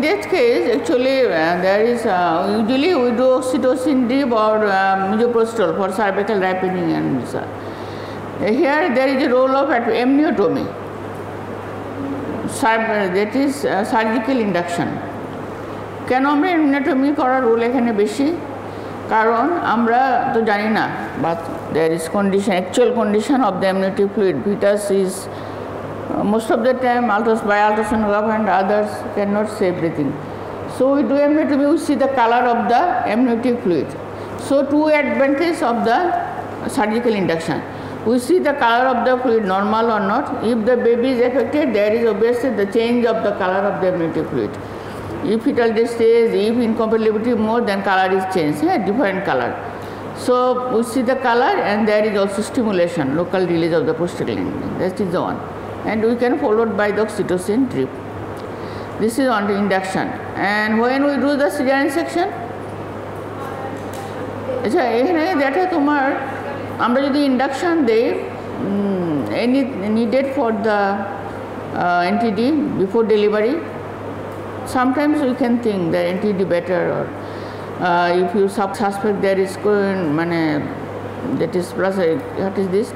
that case, actually, there is usually we do oxytocin drip or misoprostol for cervical ripening and here there is a role of amniotomy, that is surgical induction. কেন আমরা amniotomy করার role এখানে বেশি? কারণ আমরা তো জানি না, but there is condition, actual condition of the amniotic fluid. Fetus is most of the time by ultrasonograph and others cannot see everything. So we do amniotomy, we see the color of the amniotic fluid. So two advantages of the surgical induction. We see the color of the fluid, normal or not. If the baby is affected, there is obviously the change of the color of the amniotic fluid. If fetal distress, if incompatibility more, then color is changed, different color. So we see the color and there is also stimulation, local release of the prostaglandin. That is the one. And we can follow it by the oxytocin drip. This is on the induction. And when we do the cesarean section, এখানে দেখা তোমার আমরা যদি induction দেই any needed for the NTD before delivery, sometimes we can think that NTD better, or if you suspect there is that is plus what is this,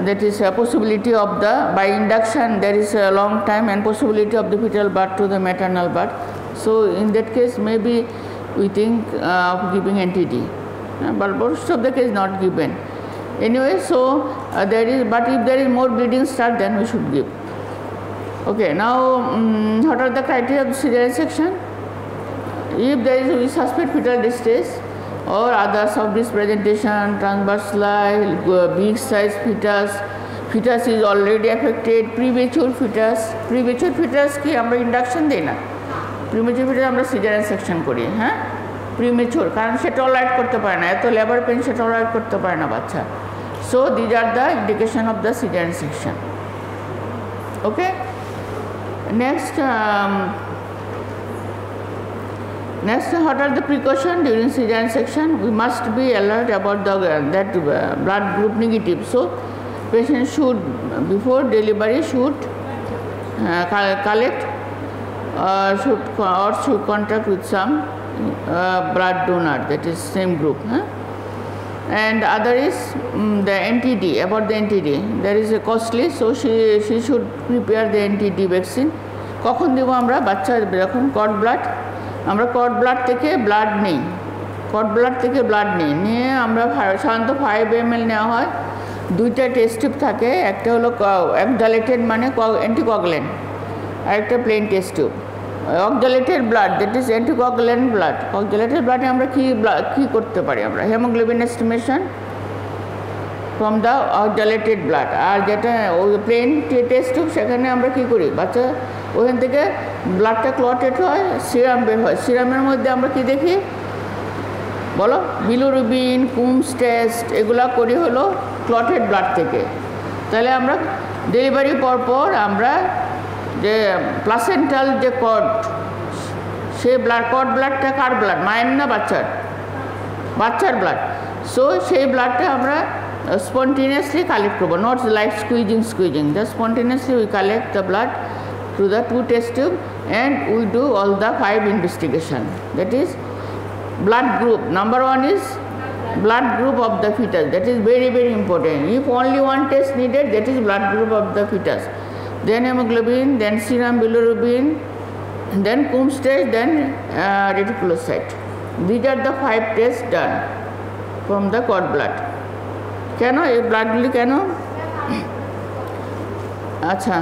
that is a possibility of the by induction there is a long time and possibility of the fetal birth to the maternal birth. So in that case maybe we think of giving NTD, but most of the case not given. Anyway, so there is, but if there is more bleeding start, then we should give. Okay, now what are the criteria of the cesarean section? If there is, we suspect fetal distress or others of this presentation, transverse line, big size fetus is already affected, premature fetus কি আমরা induction দেই না, premature fetus আমরা cesarean section করি, premature, কারণ সে tolerate করতে পারে না, এত লেবার পেন সে টলারেট করতে পারে না বাচ্চা. So these are the indication of the cesarean section. Okay. Next, what are the precautions during cesarean section? We must be alert about that blood group negative. So patient should before delivery should collect or should contact with some blood donor, that is same group. And other is the NTD, about the NTD. There is a costly, so she should prepare the NTD vaccine. কখন দেব আমরা? বাচ্চা যখন cord blood, আমরা cord blood থেকে blood নিই, নিয়ে আমরা সাধারণত 5 ml নেওয়া হয়। দুইটা টেস্ট টিউব থাকে, একটা হলো অক্সালেটেড মানে অ্যান্টিকোয়াগুলেন্ট, আর একটা plain test tube. Oxalated blood, that is anticoagulant blood. Oxalated ব্লাডে আমরা কী করতে পারি? আমরা haemoglobin estimation from the oxalated blood. আর যেটা ওই প্লেন টেস্ট টিউব, সেখানে আমরা কী করি? বাচ্চা ওখান থেকে ব্লাডটা ক্লটেড হয়, সিরাম বের হয়। সিরামের মধ্যে আমরা কী দেখি বলো? বিলিরুবিন, কুমস টেস্ট, এগুলা করি হলো ক্লটেড ব্লাড থেকে। তাহলে আমরা ডেলিভারি পর আমরা যে প্লাসেন্টাল যে কর্ড, সে কর্ড ব্লাডটা কার ব্লাড? মায়ের না বাচ্চার? বাচ্চার ব্লাড। সো সেই ব্লাডটা আমরা spontaneously collect করবো, not like squeezing, just spontaneously we collect the blood through the 2 test tube and we do all the 5 investigation. That is blood group. Number 1 is blood group of the fetus. That is very, very important. If only one test needed, that is blood group of the fetus. Then hemoglobin, then serum bilirubin, then Coombs test, then reticulocyte. These are the 5 tests done from the cord blood. কেন এই ব্লাডগুলি কেন? আচ্ছা,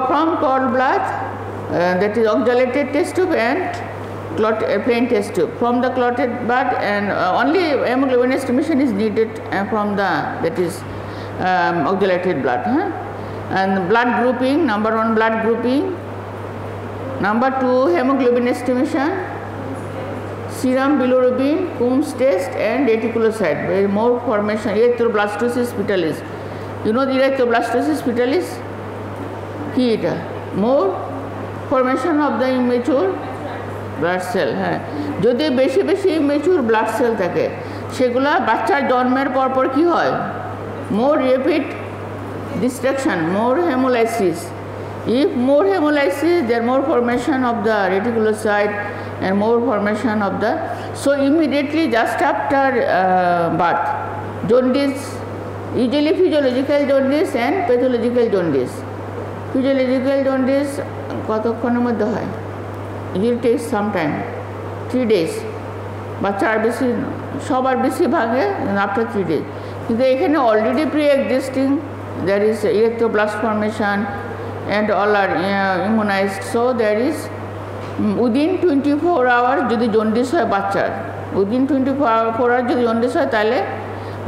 from cord blood, that is oxalated test tube and plain test tube. From the clotted blood, and only hemoglobin estimation is needed from the, that is oxalated blood. And blood grouping, number 1 blood grouping, number 2 hemoglobin estimation, serum bilirubin, Coombs test and reticulocyte. Very more formation, erythroblastosis fetalis. You know the erythroblastosis fetalis? কি এটা? More formation of the immature blood cell. হ্যাঁ, যদি বেশি বেশি immature blood cell থাকে, সেগুলা বাচ্চার জন্মের পর কি হয়? More rapid destruction, more hemolysis. If more hemolysis, there more formation of the reticulocyte and more formation of the, so immediately just after birth, jaundice, usually physiological jaundice and pathological jaundice. Physiological jaundice কতক্ষণের মধ্যে হয়? It will take some time, 3 days. বাচ্চার বেশি সবার বেশি ভাগে after 3 days. কিন্তু এখানে already pre-existing there is erythroblast formation and all are immunized, so there is within 24 hours যদি জন্ডিস হয় বাচ্চার, within 24 hours যদি জন্ডিস হয় তাহলে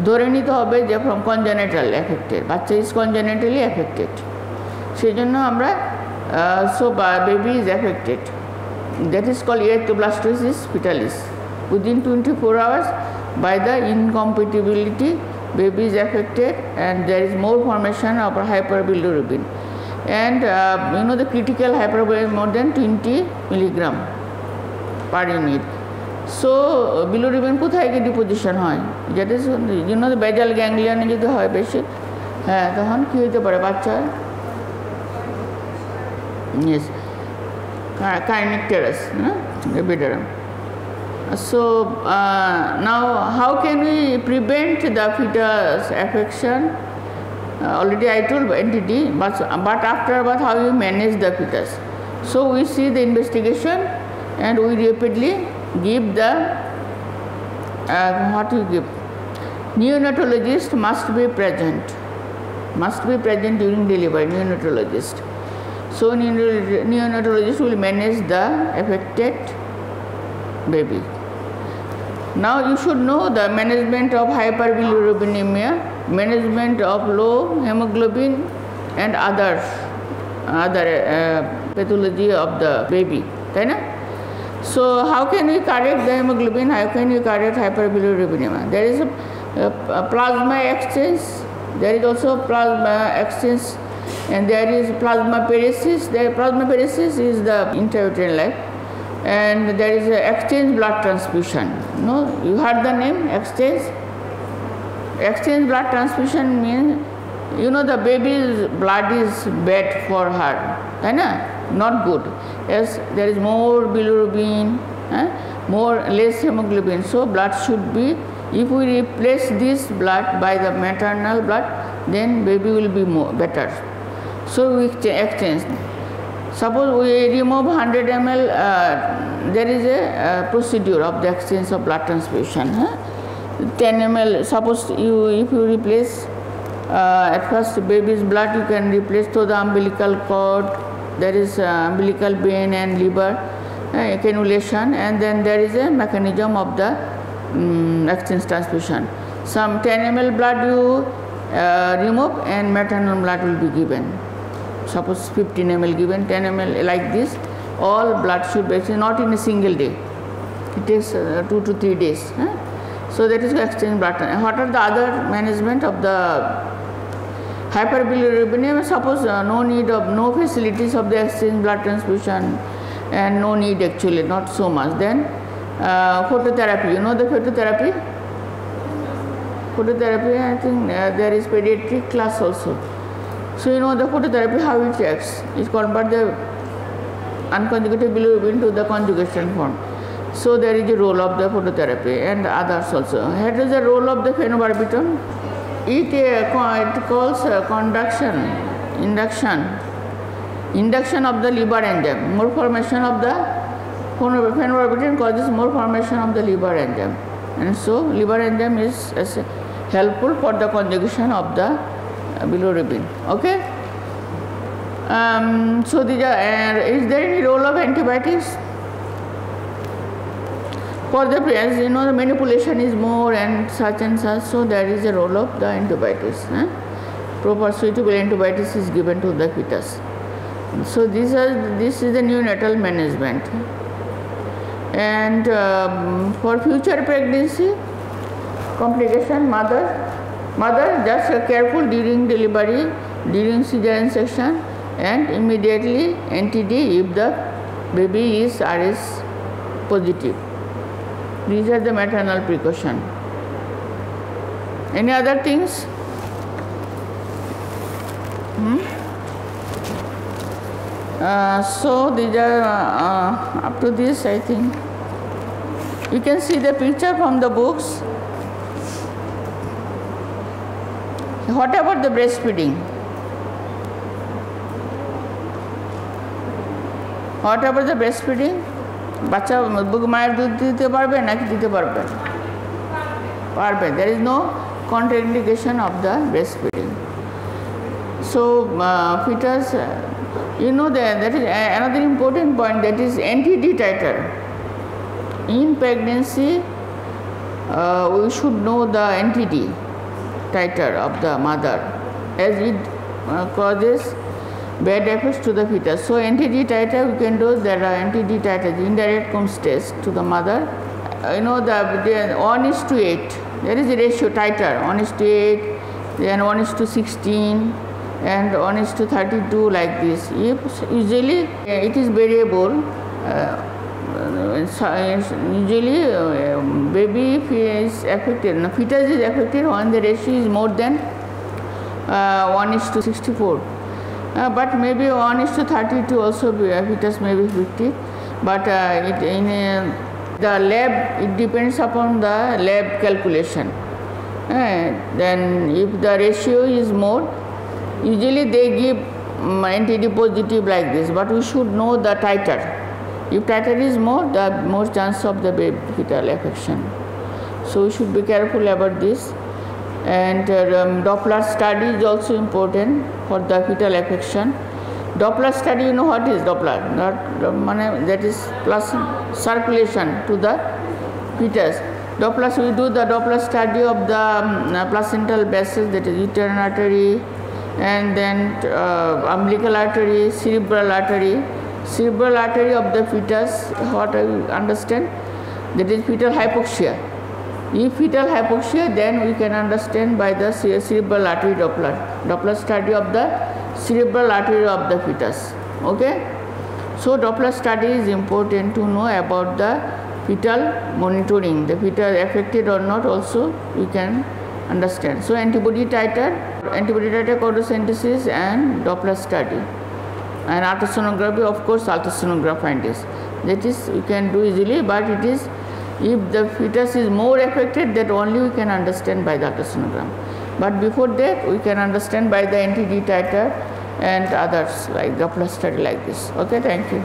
ধরে নিতে হবে যে from congenital affected, বাচ্চা is congenitally affected. সেই জন্য আমরা so baby is affected, that is called erythroblastosis fetalis. Within 24 hours by the incompatibility baby is affected and there is more formation of hyperbilirubin. And you know the critical hyperbilirubin more than 20 milligram per unit. So bilirubin কোথায় কি deposition হয়, যেটা you know the basal ganglion যদি হয় বেশি, হ্যাঁ তখন কি হতে পারে বাচ্চার, yes kinecteres, epiderm. So now how can we prevent the fetus affection? Already I told entity, but after birth how you manage the fetus. So we see the investigation and we rapidly give the what you give. Neonatologist must be present during delivery, neonatologist. So neonatologist will manage the affected baby. Now you should know the management of hyperbilirubinemia, management of low hemoglobin and other pathology of the baby, right? So how can we correct the hemoglobin, how can we correct hyperbilirubinemia? There is a plasma exchange, there is also plasma exchange, and there is plasmapheresis. The plasmapheresis is the intrauterine life, and there is a exchange blood transfusion. No, you heard the name exchange? Exchange blood transfusion means, you know, the baby's blood is bad for her, not good. Yes, there is more bilirubin, less hemoglobin. So blood should be, if we replace this blood by the maternal blood, then baby will be better. So we exchange. Suppose we remove 100 ml, there is a procedure of the exchange of blood transfusion. 10 ml, suppose if you replace at first baby's blood, you can replace through the umbilical cord, there is umbilical vein and liver cannulation, and then there is a mechanism of the exchange transfusion. Some 10 ml blood you remove and maternal blood will be given. Suppose 15 ml given, 10 ml like this, all blood should be exchanged, not in a single day. It takes 2 to 3 days. So that is exchange blood. What are the other management of the hyperbilirubinemia? Suppose no facilities of the exchange blood transfusion and no need actually, not so much. Then phototherapy, you know the phototherapy? Phototherapy, I think there is pediatric class also. So you know the phototherapy, how it acts. It converts the unconjugated bilirubin to the conjugation form. So there is a role of the phototherapy and others also. What is the role of the phenobarbital? It calls induction of the liver enzyme. More formation of the phenobarbital causes more formation of the liver enzyme, and so liver enzyme is helpful for the conjugation of the bilirubin. Okay. So these are, is there any role of antibiotics? For the parents, you know, the manipulation is more and such, so there is a role of the antibiotics. Proper suitable antibiotics is given to the fetus. So this is the neonatal management. And for future pregnancy complication, mother just careful during delivery, during cesarean section, and immediately NTD if the baby is RS positive. These are the maternal precaution. Any other things? So these are up to this, I think. You can see the picture from the books. What about the breastfeeding? What about the breastfeeding? বাচ্চা মায়ের দুধ দিতে পারবে নাকি দিতে পারবে? পারবে. There is no contraindication of the breastfeeding. So fetus, you know that is another important point, that is NTD titer. In pregnancy, we should know the NTD titer of the mother, as it causes bad effects to the fetus. So NTD titer we can do. There are NTD titer, the indirect comes test to the mother. You know the 1:8. There is a ratio titer 1:8, then 1:16, and 1:32 like this. If usually it is variable. Usually baby is affected, fetus is affected when the ratio is more than 1:64. But maybe 1:32 also fetus may be affected. But the lab, it depends upon the lab calculation. Then if the ratio is more, usually they give NTD positive like this, but we should know the titer. If titer is more, the more chance of the fetal affection. So we should be careful about this. And Doppler study is also important for the fetal affection. Doppler study, you know what is Doppler? That is plus circulation to the fetus. Doppler, we do the Doppler study of the placental vessels, that is uterine artery, and then umbilical artery, cerebral artery. Cerebral artery of the fetus, what I understand, that is fetal hypoxia. If fetal hypoxia, then we can understand by the cerebral artery Doppler. Doppler study of the cerebral artery of the fetus. Okay? So Doppler study is important to know about the fetal monitoring. The fetal affected or not also we can understand. So antibody titer chondrosynthesis and Doppler study. And ultrasonography, of course, ultrasonograph findings. That is we can do easily, but it is if the fetus is more affected, that only we can understand by the ultrasonogram. But before that, we can understand by the NTD titer and others like Doppler study like this. Okay, thank you.